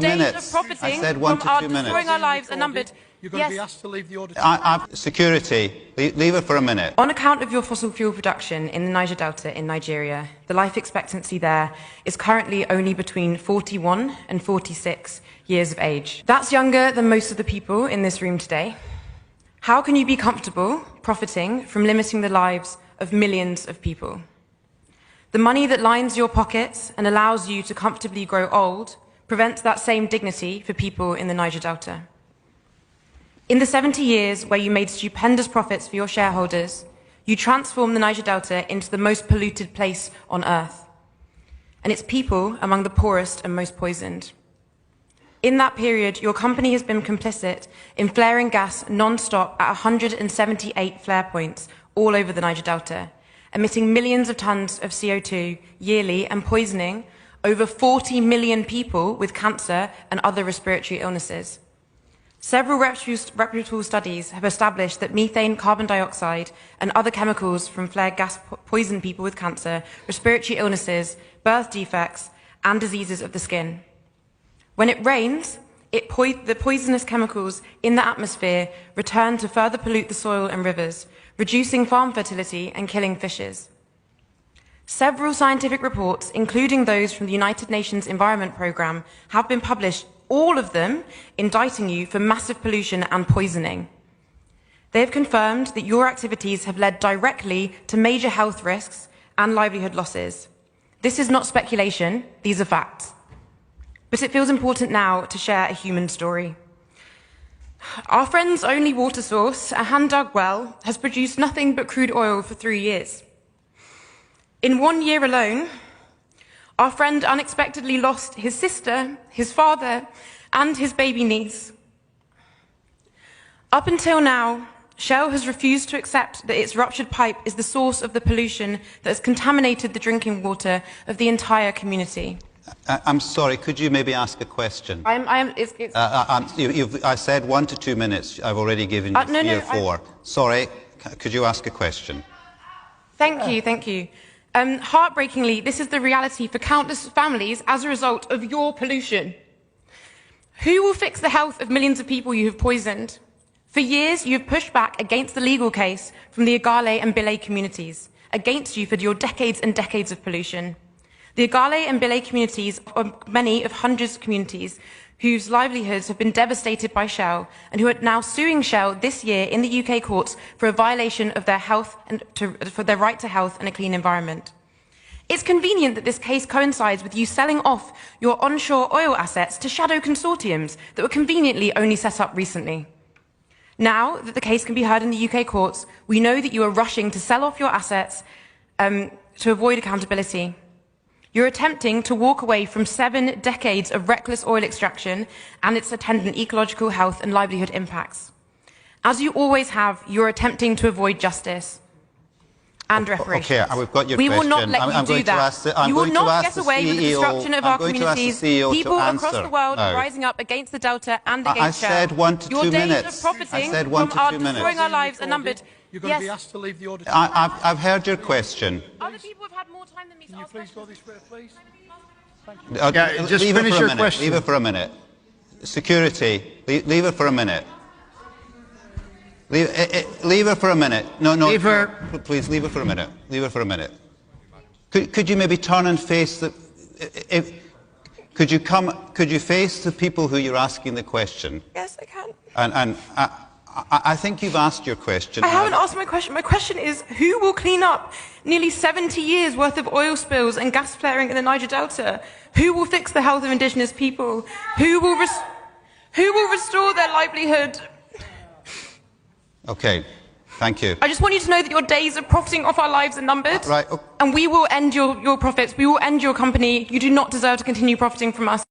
2 minutes. days of profiting I said 1 to 2 minutes. Destroying our lives are numbered. You're going to be asked to leave the auditorium. Security, leave it for a minute. On account of your fossil fuel production in the Niger Delta in Nigeria, the life expectancy there is currently only between 41 and 46 years of age. That's younger than most of the people in this room today. How can you be comfortable profiting from limiting the lives of millions of people? The money that lines your pockets and allows you to comfortably grow old prevents that same dignity for people in the Niger Delta. In the 70 years where you made stupendous profits for your shareholders, you transformed the Niger Delta into the most polluted place on earth, and its people among the poorest and most poisoned. In that period, your company has been complicit in flaring gas non-stop at 178 flare points all over the Niger Delta, emitting millions of tons of CO2 yearly and poisoning over 40 million people with cancer and other respiratory illnesses. Several reputable studies have established that methane, carbon dioxide, and other chemicals from flared gas poison people with cancer, respiratory illnesses, birth defects, and diseases of the skin. When it rains, the poisonous chemicals in the atmosphere return to further pollute the soil and rivers, reducing farm fertility and killing fishes. Several scientific reports, including those from the United Nations Environment Programme, have been published, all of them indicting you for massive pollution and poisoning. They have confirmed that your activities have led directly to major health risks and livelihood losses. This is not speculation, these are facts. But it feels important now to share a human story. Our friend's only water source, a hand-dug well, has produced nothing but crude oil for 3 years. In 1 year alone, our friend unexpectedly lost his sister, his father, and his baby niece. Up until now, Shell has refused to accept that its ruptured pipe is the source of the pollution that has contaminated the drinking water of the entire community. I'm sorry, could you maybe ask a question? I said 1 to 2 minutes. I've already given you 3 or 4. Sorry, could you ask a question? Thank you. Heartbreakingly, this is the reality for countless families as a result of your pollution. Who will fix the health of millions of people you have poisoned? For years, you have pushed back against the legal case from the Igale and Bile communities, against you for your decades and decades of pollution. The Igale and Bile communities are many of hundreds of communities whose livelihoods have been devastated by Shell and who are now suing Shell this year in the UK courts for a violation of their health and for their right to health and a clean environment. It's convenient that this case coincides with you selling off your onshore oil assets to shadow consortiums that were conveniently only set up recently. Now that the case can be heard in the UK courts, we know that you are rushing to sell off your assets to avoid accountability. You're attempting to walk away from 7 decades of reckless oil extraction and its attendant ecological health and livelihood impacts. As you always have, you're attempting to avoid justice and reparations. Okay, we've got your question. We will not let you do that. You will not get away with the destruction of our communities. People across the world are rising up against the Delta and against Shell. I said 1 to 2 minutes. Your days of profiting from destroying our lives are numbered. You're going to be asked to leave the auditorium. I've heard your question. Other people have had more time than me to ask questions. Can you please go this way, please? Thank you. Okay, just finish your question. Leave it for a minute. Security, leave it for a minute. Leave it for a minute. No, please leave it for a minute. Leave it for a minute. Could you maybe turn and face the? Could you face the people who you're asking the question? Yes, I can. And I think you've asked your question. I haven't asked my question. My question is, who will clean up nearly 70 years worth of oil spills and gas flaring in the Niger Delta? Who will fix the health of indigenous people? Who will restore their livelihood? Okay, thank you. I just want you to know that your days of profiting off our lives are numbered. Right. Okay. And we will end your profits. We will end your company. You do not deserve to continue profiting from us.